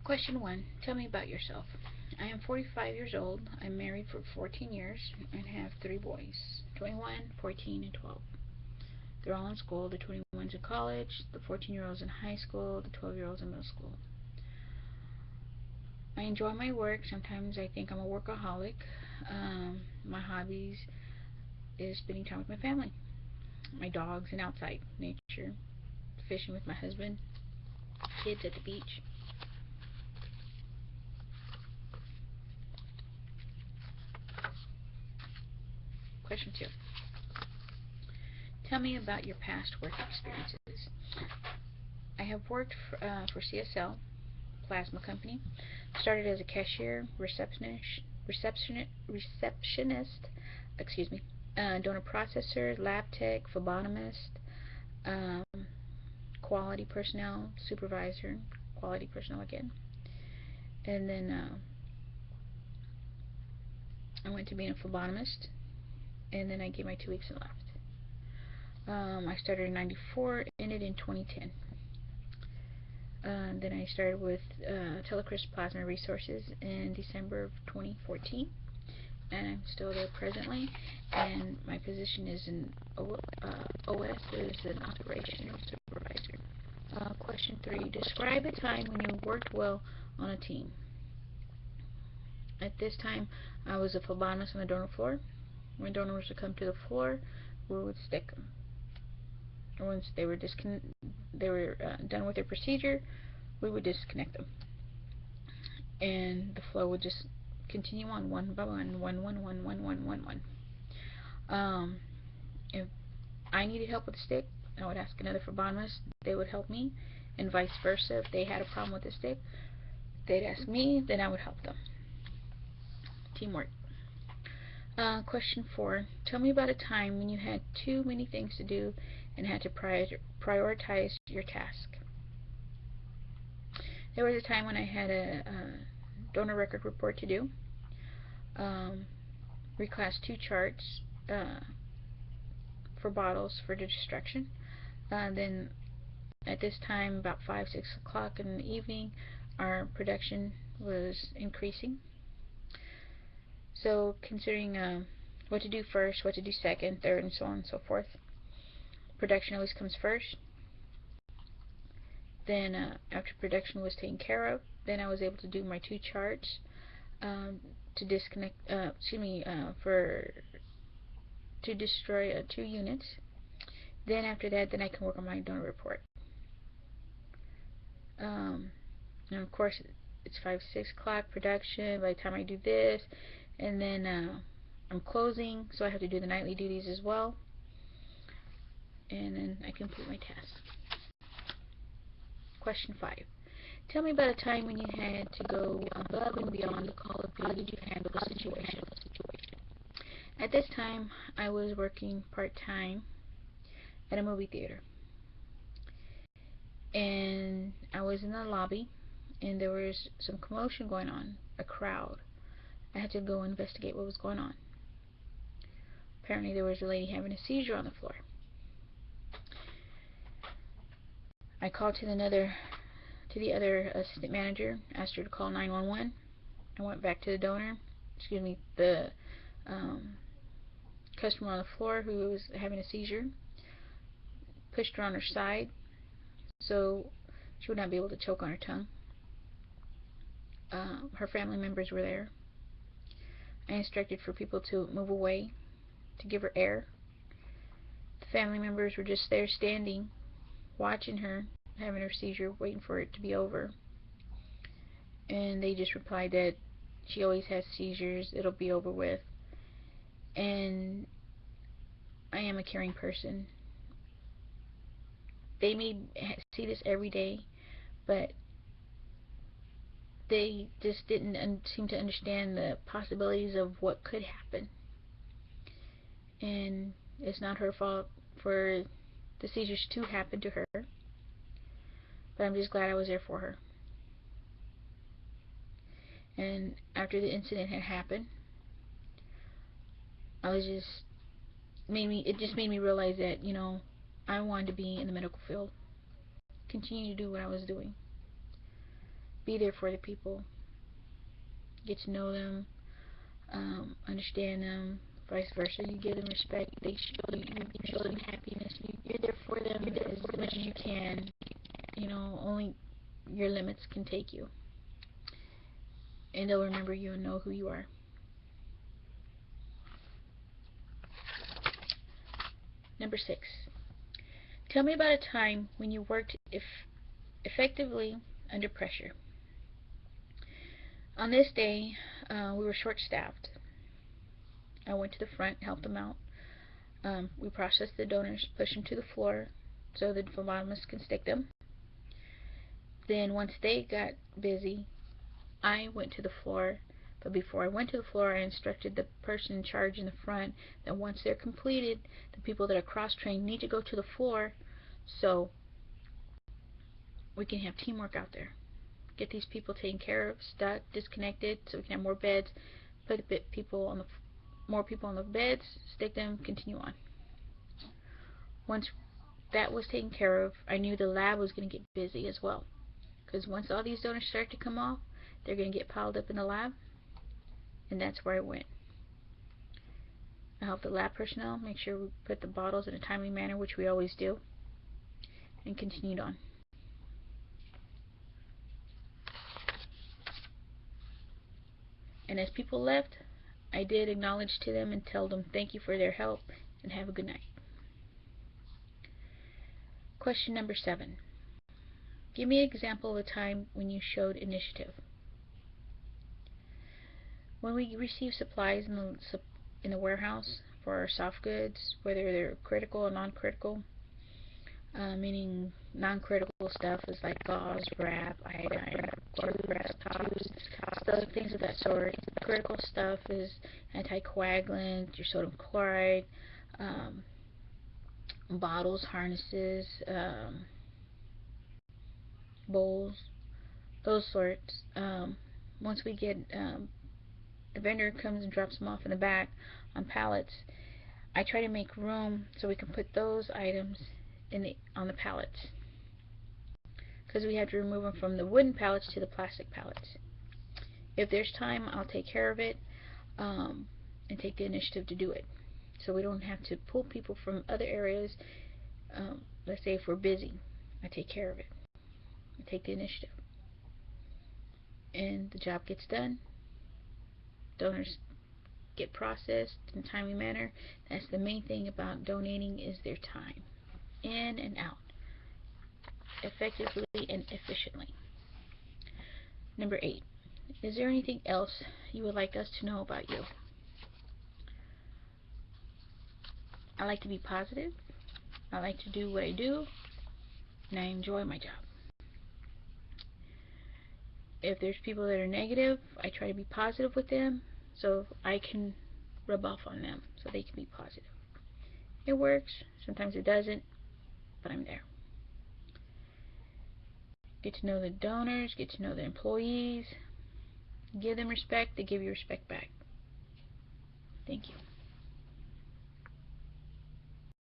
Question 1. Tell me about yourself. I am 45 years old. I'm married for 14 years and have 3 boys, 21, 14, and 12. They're all in school. The 21's in college, the 14-year-old's in high school, the 12-year-old's in middle school. I enjoy my work. Sometimes I think I'm a workaholic. My hobbies is spending time with my family, my dogs, and outside nature, fishing with my husband, kids at the beach. Question 2. Tell me about your past work experiences. I have worked for CSL Plasma Company. Started as a cashier, receptionist, excuse me, donor processor, lab tech, phlebotomist, um, quality personnel supervisor, quality personnel again, and then I went to being a phlebotomist, and then I gave my 2 weeks and left. I started in '94, ended in 2010. Then I started with Telecris Plasma Resources in December of 2014, and I'm still there presently. And my position is in OS, is an operations supervisor. Question 3. Describe a time when you worked well on a team. At this time, I was a phlebotomist on the donor floor. When donors would come to the floor, we would stick them. Once they were done with their procedure, we would disconnect them, and the flow would just continue on one by one, one. If I needed help with the stick, I would ask another phlebotomist. They would help me, and vice versa. If they had a problem with the stick, they'd ask me, then I would help them. Teamwork. Question 4. Tell me about a time when you had too many things to do and had to prioritize your task. There was a time when I had a donor record report to do, reclass 2 charts for bottles for destruction. Then at this time, about 5, 6 o'clock in the evening, our production was increasing. So considering what to do first, what to do second, third, and so on and so forth, production always comes first. Then after production was taken care of, then I was able to do my 2 charts to disconnect, to destroy 2 units. Then after that, then I can work on my donor report. And of course, it's 5, 6 o'clock production by the time I do this, and then I'm closing, so I have to do the nightly duties as well, and then I complete my task. Question 5. Tell me about a time when you had to go above and beyond the call of duty. How did you handle the situation? At this time, I was working part-time at a movie theater, and I was in the lobby, and there was some commotion going on, a crowd. I had to go investigate what was going on. Apparently there was a lady having a seizure on the floor. I called to the other assistant manager, asked her to call 911. I went back to the customer on the floor who was having a seizure, pushed her on her side so she would not be able to choke on her tongue. Her family members were there. I instructed for people to move away, to give her air. The family members were just there standing, watching her having her seizure, waiting for it to be over. And they just replied that she always has seizures, it'll be over with. And I am a caring person. They may see this every day, but they just didn't seem to understand the possibilities of what could happen. And it's not her fault for the seizures to happen to her, but I'm just glad I was there for her. And after the incident had happened, it just made me realize that, I wanted to be in the medical field, continue to do what I was doing. Be there for the people. Get to know them, understand them, vice versa. You give them respect. They show you, you show them happiness. You're there for them as much as you can. You know, only your limits can take you. And they'll remember you and know who you are. Number 6. Tell me about a time when you worked effectively under pressure. On this day, we were short-staffed. I went to the front, helped them out. We processed the donors, pushed them to the floor so the phlebotomist can stick them. Then once they got busy, I went to the floor. But before I went to the floor, I instructed the person in charge in the front that once they're completed, the people that are cross-trained need to go to the floor so we can have teamwork out there. Get these people taken care of, stuck, disconnected, so we can have more beds. Put more people on the beds, stick them, continue on. Once that was taken care of, I knew the lab was going to get busy as well. Because once all these donors start to come off, they're going to get piled up in the lab, and that's where I went. I helped the lab personnel make sure we put the bottles in a timely manner, which we always do, and continued on. And as people left, I did acknowledge to them and tell them thank you for their help and have a good night. Question number 7. Give me an example of a time when you showed initiative. When we receive supplies in the warehouse for our soft goods, whether they're critical or non-critical, meaning non-critical stuff is like gauze, wrap, iodine, glass tops, stuff, things of that sort. Critical stuff is anticoagulant, your sodium chloride, bottles, harnesses, bowls, those sorts. Once we get the vendor comes and drops them off in the back on pallets, I try to make room so we can put those items on the pallets, because we have to remove them from the wooden pallets to the plastic pallets. If there's time, I'll take care of it and take the initiative to do it, so we don't have to pull people from other areas. Let's say if we're busy, I take care of it. I take the initiative, and the job gets done. Donors get processed in a timely manner. That's the main thing about donating, is their time, in and out, effectively and efficiently. Number 8. Is there anything else you would like us to know about you? I like to be positive. I like to do what I do, and I enjoy my job. If there's people that are negative, I try to be positive with them so I can rub off on them so they can be positive. It works. Sometimes it doesn't, but I'm there. Get to know the donors, get to know the employees, give them respect, they give you respect back. Thank you.